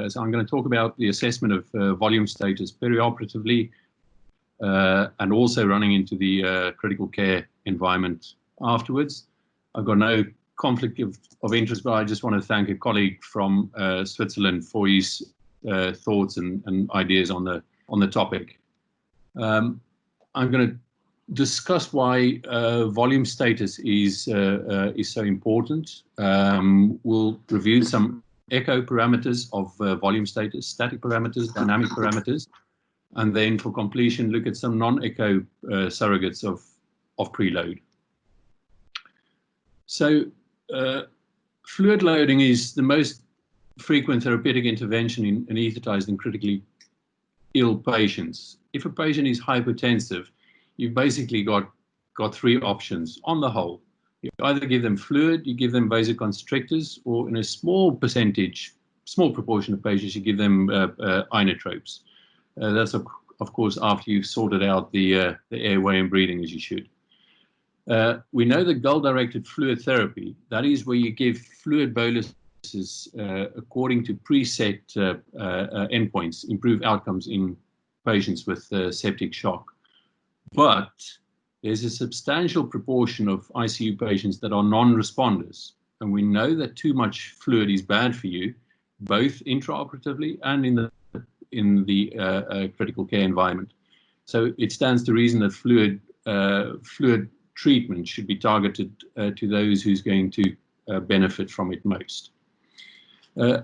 So I'm going to talk about the assessment of volume status perioperatively, and also running into the critical care environment afterwards. I've got no conflict of interest, but I just want to thank a colleague from Switzerland for his thoughts and ideas on the topic. I'm going to discuss why volume status is so important. We'll review some echo parameters of volume status, static parameters, dynamic parameters, and then for completion look at some non-echo surrogates of preload. So fluid loading is the most frequent therapeutic intervention in anesthetized and critically ill patients. If a patient is hypotensive, you've basically got three options on the whole. You either give them fluid, you give them vasoconstrictors, or in a small proportion of patients, you give them inotropes. That's of course after you've sorted out the airway and breathing as you should. We know that goal-directed fluid therapy, that is where you give fluid boluses according to preset endpoints, improve outcomes in patients with septic shock. But there's a substantial proportion of ICU patients that are non-responders, and we know that too much fluid is bad for you, both intraoperatively and in the critical care environment. So it stands to reason that fluid treatment should be targeted to those who's going to benefit from it most.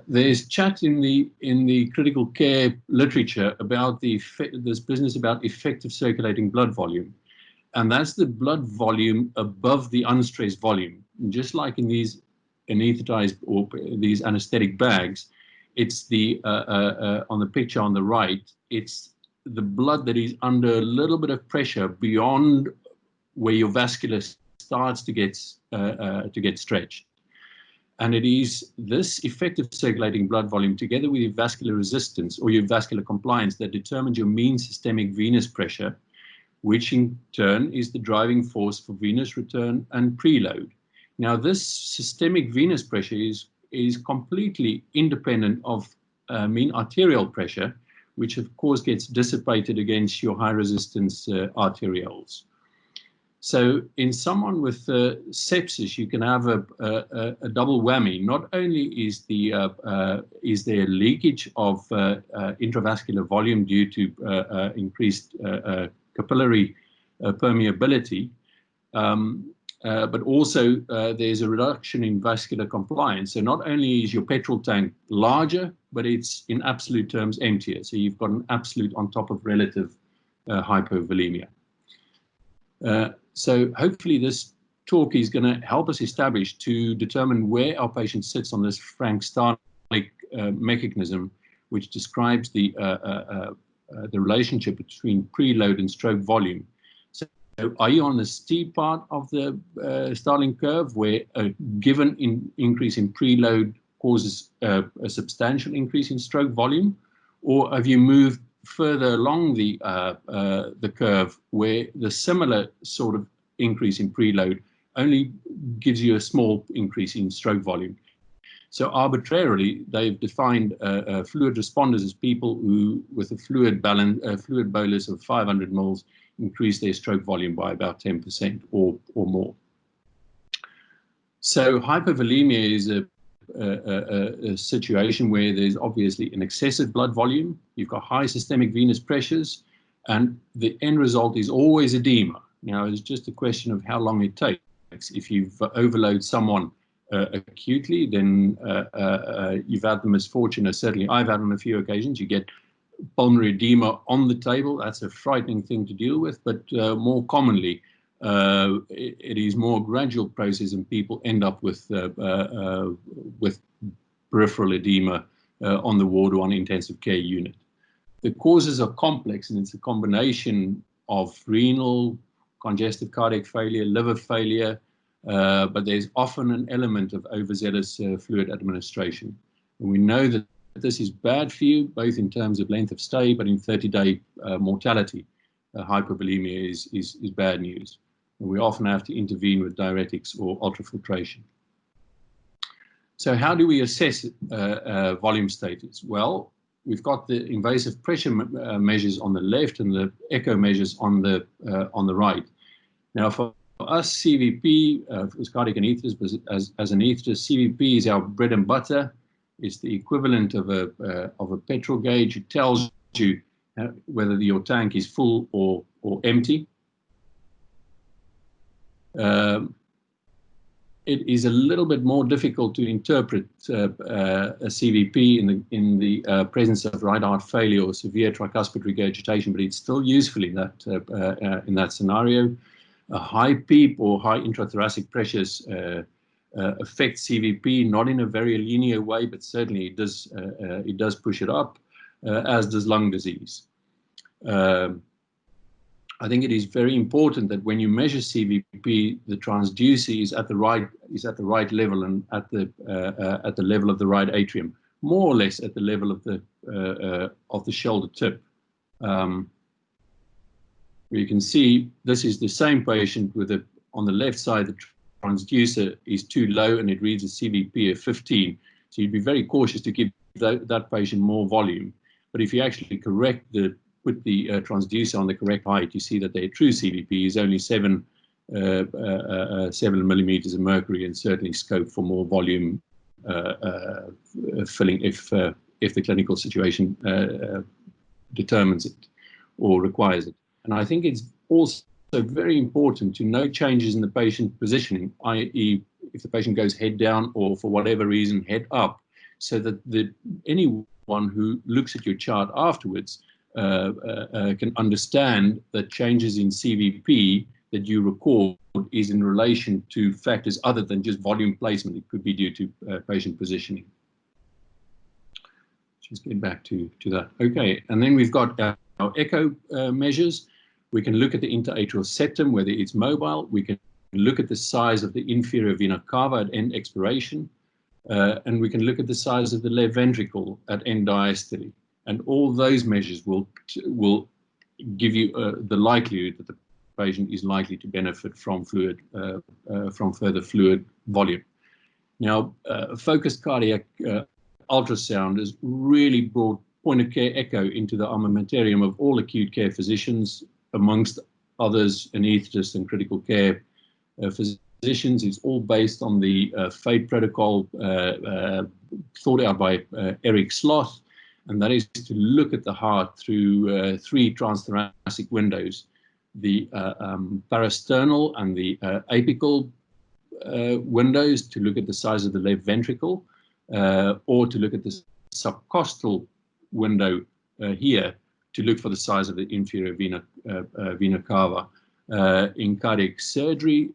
There's chat in the critical care literature about this business about effective circulating blood volume, and that's the blood volume above the unstressed volume. And just like in these anesthetized or these anesthetic bags, it's the on the picture on the right, it's the blood that is under a little bit of pressure beyond where your vascular starts to get stretched. And it is this effective circulating blood volume together with your vascular resistance or your vascular compliance that determines your mean systemic venous pressure, which in turn is the driving force for venous return and preload. Now, this systemic venous pressure is completely independent of mean arterial pressure, which of course gets dissipated against your high resistance arterioles. So in someone with sepsis, you can have a double whammy. Not only is there leakage of intravascular volume due to increased capillary permeability, but also there's a reduction in vascular compliance. So not only is your petrol tank larger, but it's in absolute terms emptier. So you've got an absolute on top of relative hypovolemia. So hopefully this talk is going to help us establish to determine where our patient sits on this Frank-Starling mechanism, which describes the relationship between preload and stroke volume. So are you on the steep part of the Starling curve where a given increase in preload causes a substantial increase in stroke volume, or have you moved further along the curve where the similar sort of increase in preload only gives you a small increase in stroke volume? So arbitrarily, they've defined fluid responders as people who, with a fluid bolus of 500 mils, increase their stroke volume by about 10% or more. So hypovolemia is a situation where there's obviously an excessive blood volume, you've got high systemic venous pressures, and the end result is always edema. Now, it's just a question of how long it takes. If you've overloaded someone acutely, then you've had the misfortune, or certainly I've had on a few occasions, you get pulmonary edema on the table. That's a frightening thing to deal with, but more commonly, it is more gradual process, and people end up with peripheral edema on the ward or on intensive care unit. The causes are complex, and it's a combination of renal, congestive cardiac failure, liver failure, but there's often an element of overzealous fluid administration. And we know that this is bad for you, both in terms of length of stay, but in 30-day mortality. Hypovolemia is bad news. And we often have to intervene with diuretics or ultrafiltration. So how do we assess volume status? Well, we've got the invasive pressure measures on the left and the echo measures on the right. Now, for us, CVP, as cardiac anaesthetists, as anesthetists, CVP is our bread and butter. It's the equivalent of a petrol gauge. It tells you whether your tank is full or empty. It is a little bit more difficult to interpret a CVP in the presence of right heart failure or severe tricuspid regurgitation, but it's still useful in that scenario. A high PEEP or high intrathoracic pressures affect CVP, not in a very linear way, but certainly it does push it up, as does lung disease. I think it is very important that when you measure CVP, the transducer is at the right level and at the level of the right atrium, more or less at the level of the shoulder tip. You can see this is the same patient with on the left side the transducer is too low and it reads a CVP of 15. So you'd be very cautious to give that patient more volume. But if you actually put the transducer on the correct height, you see that their true CVP is only 7 millimeters of mercury, and certainly scope for more volume filling if the clinical situation determines it or requires it. And I think it's also very important to note changes in the patient positioning, i.e. if the patient goes head down or for whatever reason head up, so that anyone who looks at your chart afterwards can understand that changes in CVP that you record is in relation to factors other than just volume placement. It could be due to patient positioning. Just get back to that. Okay, and then we've got our echo measures. We can look at the interatrial septum, whether it's mobile. We can look at the size of the inferior vena cava at end expiration. And we can look at the size of the left ventricle at end diastole. And all those measures will give you the likelihood that the patient is likely to benefit from further fluid volume. Now, focused cardiac ultrasound has really brought point-of-care echo into the armamentarium of all acute care physicians, amongst others, anesthetists and critical care physicians. It's all based on the FATE protocol thought out by Eric Sloth, and that is to look at the heart through 3 transthoracic windows, the parasternal and the apical windows to look at the size of the left ventricle, or to look at the subcostal window here to look for the size of the inferior vena cava. In cardiac surgery,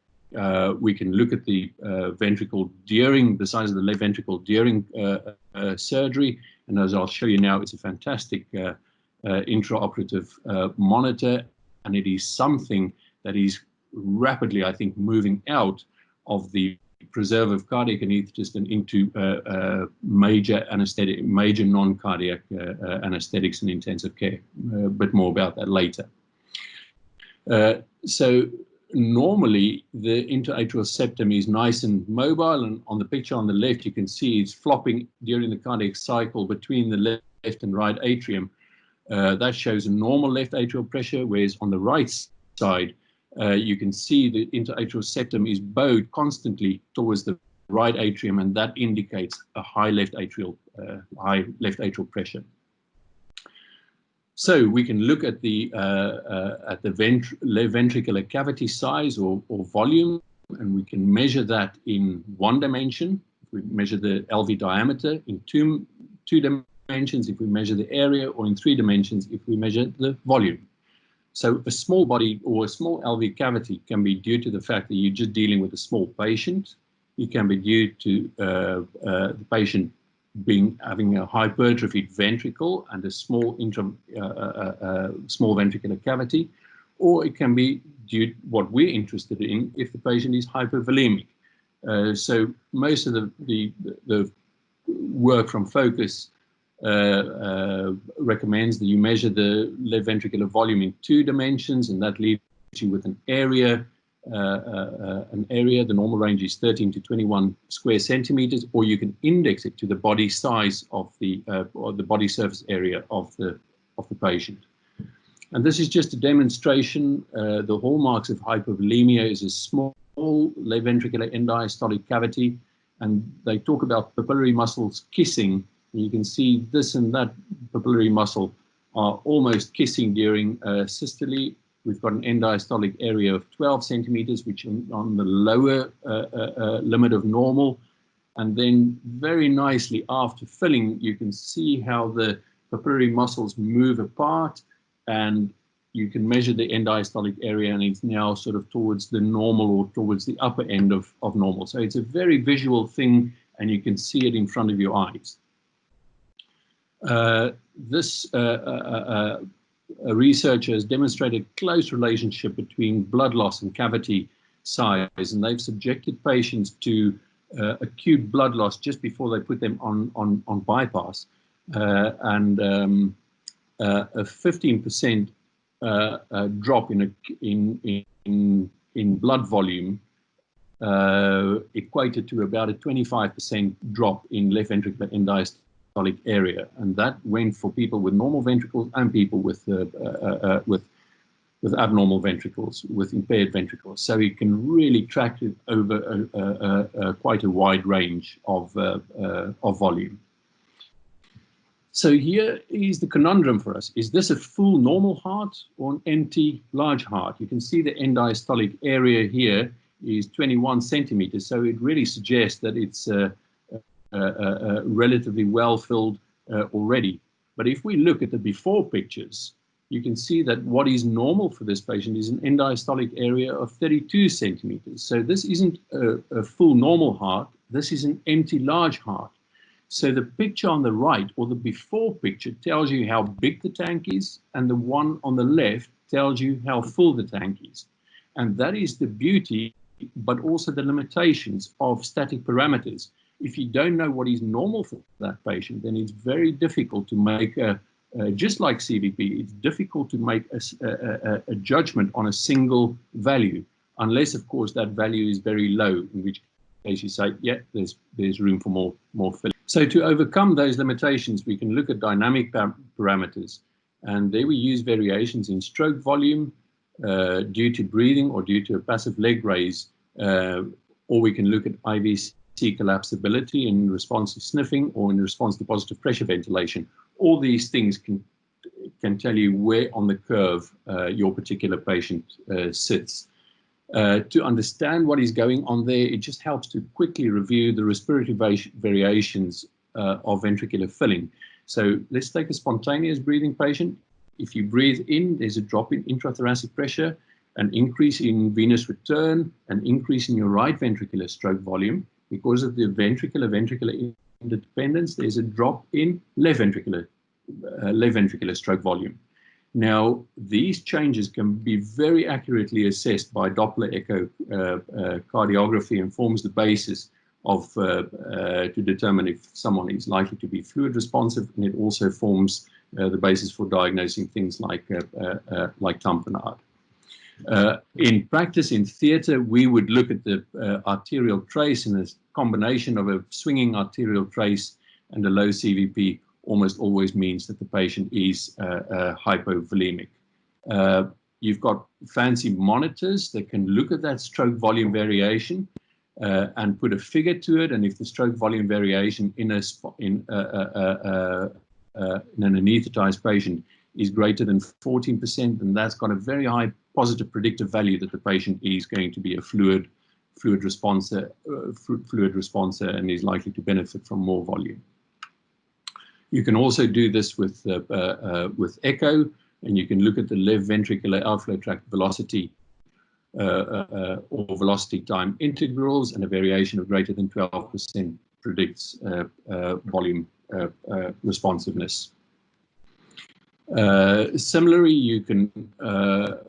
we can look at the ventricle during the size of the left ventricle during surgery, and as I'll show you now, it's a fantastic intraoperative monitor, and it is something that is rapidly, I think, moving out of the preserve of cardiac anesthetist and into major anesthetic, major non-cardiac anesthetics and intensive care. A bit more about that later. So normally the interatrial septum is nice and mobile, and on the picture on the left you can see it's flopping during the cardiac cycle between the left and right atrium. That shows a normal left atrial pressure, whereas on the right side you can see the interatrial septum is bowed constantly towards the right atrium, and that indicates a high left atrial pressure. So we can look at the left ventricular cavity size or volume, and we can measure that in 1 dimension. We measure the LV diameter in two dimensions if we measure the area, or in 3 dimensions if we measure the volume. So a small body or a small LV cavity can be due to the fact that you're just dealing with a small patient. It can be due to the patient having a hypertrophied ventricle and a small ventricular cavity, or it can be due, what we're interested in, if the patient is hypovolemic. So most of the work from Focus recommends that you measure the left ventricular volume in 2 dimensions, and that leaves you with an area an area. The normal range is 13 to 21 square centimeters, or you can index it to the body size of the or the body surface area of the patient. And this is just a demonstration. The hallmarks of hypovolemia is a small left ventricular end diastolic cavity, and they talk about papillary muscles kissing. And you can see this and that papillary muscle are almost kissing during systole. We've got an end diastolic area of 12 centimeters, which is on the lower limit of normal. And then very nicely after filling, you can see how the papillary muscles move apart, and you can measure the end diastolic area, and it's now sort of towards the normal or towards the upper end of normal. So it's a very visual thing, and you can see it in front of your eyes. A researcher has demonstrated close relationship between blood loss and cavity size, and they've subjected patients to acute blood loss just before they put them on bypass, and a 15% drop in blood volume equated to about a 25% drop in left ventricular end diastolic area, and that went for people with normal ventricles and people with abnormal ventricles, with impaired ventricles. So you can really track it over quite a wide range of volume. So here is the conundrum for us. Is this a full normal heart or an empty large heart? You can see the end diastolic area here is 21 centimeters, so it really suggests that it's relatively well filled already. But if we look at the before pictures, you can see that what is normal for this patient is an end diastolic area of 32 centimeters. So this isn't a full normal heart, this is an empty large heart. So the picture on the right, or the before picture, tells you how big the tank is, and the one on the left tells you how full the tank is. And that is the beauty, but also the limitations of static parameters. If you don't know what is normal for that patient, then it's very difficult to make just like CVP, it's difficult to make a judgment on a single value, unless, of course, that value is very low, in which case you say, yeah, there's room for more filling. So to overcome those limitations, we can look at dynamic parameters, and there we use variations in stroke volume due to breathing or due to a passive leg raise, or we can look at IVC collapsibility in response to sniffing or in response to positive pressure ventilation. All these things can tell you where on the curve your particular patient sits. To understand what is going on there, it just helps to quickly review the respiratory variations of ventricular filling. So let's take a spontaneous breathing patient. If you breathe in, there's a drop in intrathoracic pressure, an increase in venous return, an increase in your right ventricular stroke volume. Because of the ventricular interdependence, there's a drop in left ventricular stroke volume. Now, these changes can be very accurately assessed by Doppler echocardiography and forms the basis of to determine if someone is likely to be fluid responsive, and it also forms the basis for diagnosing things like tamponade. In practice, in theatre, we would look at the arterial trace, and a combination of a swinging arterial trace and a low CVP almost always means that the patient is hypovolemic. You've got fancy monitors that can look at that stroke volume variation and put a figure to it, and if the stroke volume variation in an anesthetized patient is greater than 14%, then that's got a very high positive predictive value that the patient is going to be a fluid responser and is likely to benefit from more volume. You can also do this with echo, and you can look at the left ventricular outflow tract velocity or velocity time integrals, and a variation of greater than 12% predicts volume responsiveness. Similarly, you can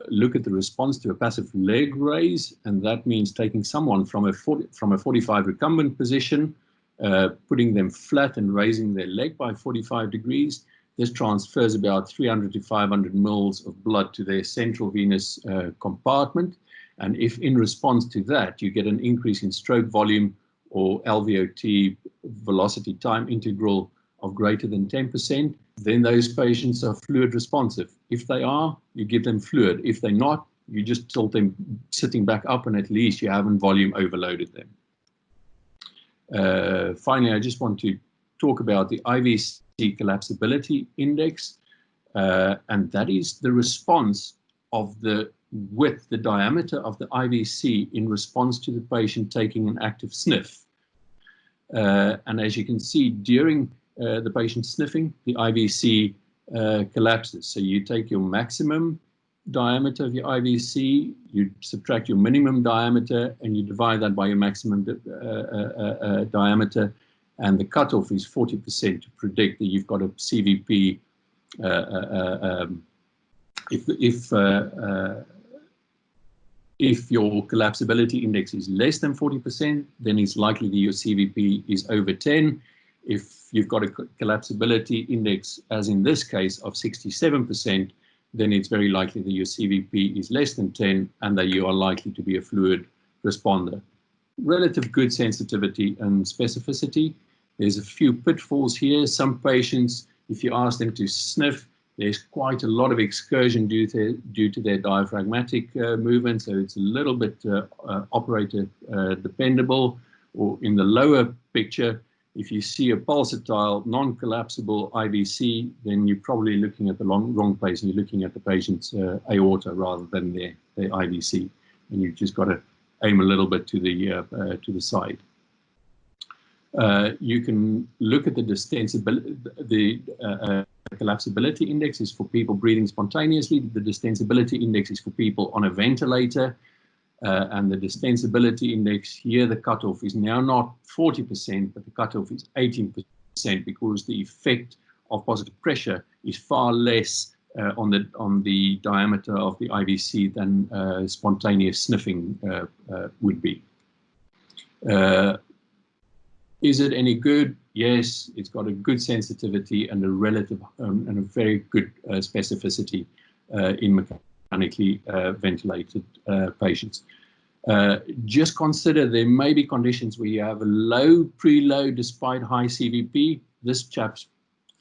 look at the response to a passive leg raise, and that means taking someone from a 45 recumbent position, putting them flat and raising their leg by 45 degrees. This transfers about 300 to 500 mils of blood to their central venous compartment, And if in response to that you get an increase in stroke volume or LVOT velocity time integral of greater than 10%, then those patients are fluid responsive. If they are, you give them fluid. If they're not, you just tilt them sitting back up, and at least you haven't volume overloaded them. Finally, I just want to talk about the IVC collapsibility index, and that is the response of the width, the diameter of the IVC in response to the patient taking an active sniff. And as you can see, during the patient sniffing, the IVC collapses. So you take your maximum diameter of your IVC, you subtract your minimum diameter, and you divide that by your maximum diameter, and the cutoff is 40% to predict that you've got a CVP. If your collapsibility index is less than 40%, then it's likely that your CVP is over 10. If you've got a collapsibility index, as in this case, of 67%, then it's very likely that your CVP is less than 10 and that you are likely to be a fluid responder. Relative good sensitivity and specificity. There's a few pitfalls here. Some patients, if you ask them to sniff, there's quite a lot of excursion due to their diaphragmatic movement, so it's a little bit operator dependable. Or in the lower picture, if you see a pulsatile, non-collapsible IVC, then you're probably looking at the wrong place, and you're looking at the patient's aorta rather than their IVC, and you've just got to aim a little bit to the side. You can look at the distensibility. The collapsibility index is for people breathing spontaneously. The distensibility index is for people on a ventilator. And the distensibility index here, the cutoff is now not 40%, but the cutoff is 18%, because the effect of positive pressure is far less on the diameter of the IVC than spontaneous sniffing would be. Is it any good? Yes, it's got a good sensitivity and a relative and a very good specificity in mechanically ventilated patients. Just consider there may be conditions where you have a low preload despite high CVP. This chap's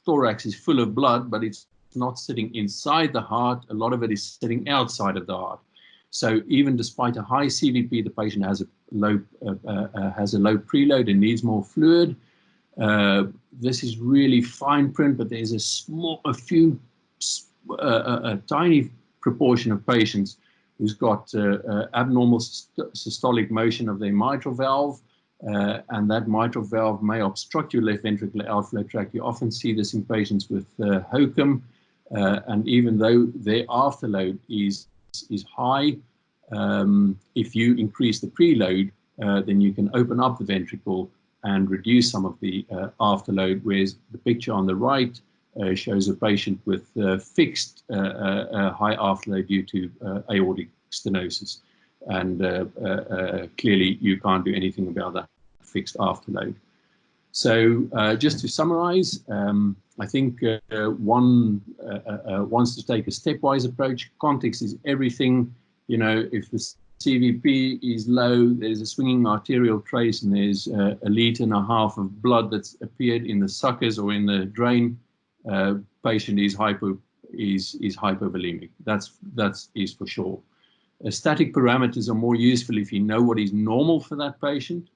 thorax is full of blood, but it's not sitting inside the heart. A lot of it is sitting outside of the heart. So even despite a high CVP, the patient has a low preload and needs more fluid. This is really fine print, but there's a tiny proportion of patients who's got abnormal systolic motion of their mitral valve, and that mitral valve may obstruct your left ventricular outflow tract. You often see this in patients with HOCM, and even though their afterload is high, if you increase the preload, then you can open up the ventricle and reduce some of the afterload, whereas the picture on the right shows a patient with fixed high afterload due to aortic stenosis. And clearly you can't do anything about that fixed afterload. So just to summarize, I think one wants to take a stepwise approach. Context is everything. You know, if the CVP is low, there's a swinging arterial trace, and there's 1.5 liters of blood that's appeared in the suckers or in the drain, patient is hypovolemic. That is for sure. Static parameters are more useful if you know what is normal for that patient.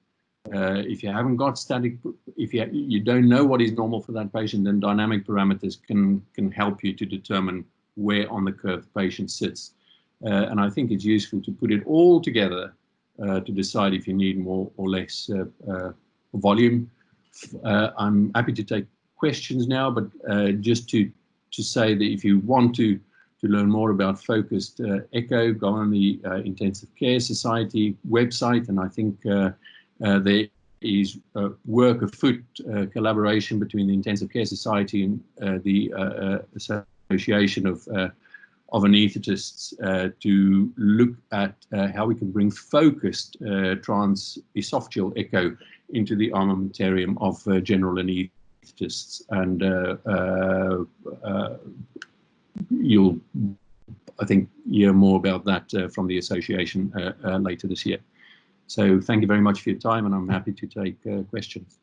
If you haven't got static, if you don't know what is normal for that patient, then dynamic parameters can help you to determine where on the curve the patient sits. And I think it's useful to put it all together to decide if you need more or less volume. I'm happy to take questions now, but just to say that if you want to learn more about focused echo, go on the Intensive Care Society website, and I think there is work afoot, collaboration between the Intensive Care Society and the Association of anaesthetists to look at how we can bring focused transesophageal echo into the armamentarium of general anaesthetists. And I think, hear more about that from the association later this year. So thank you very much for your time, and I'm happy to take questions.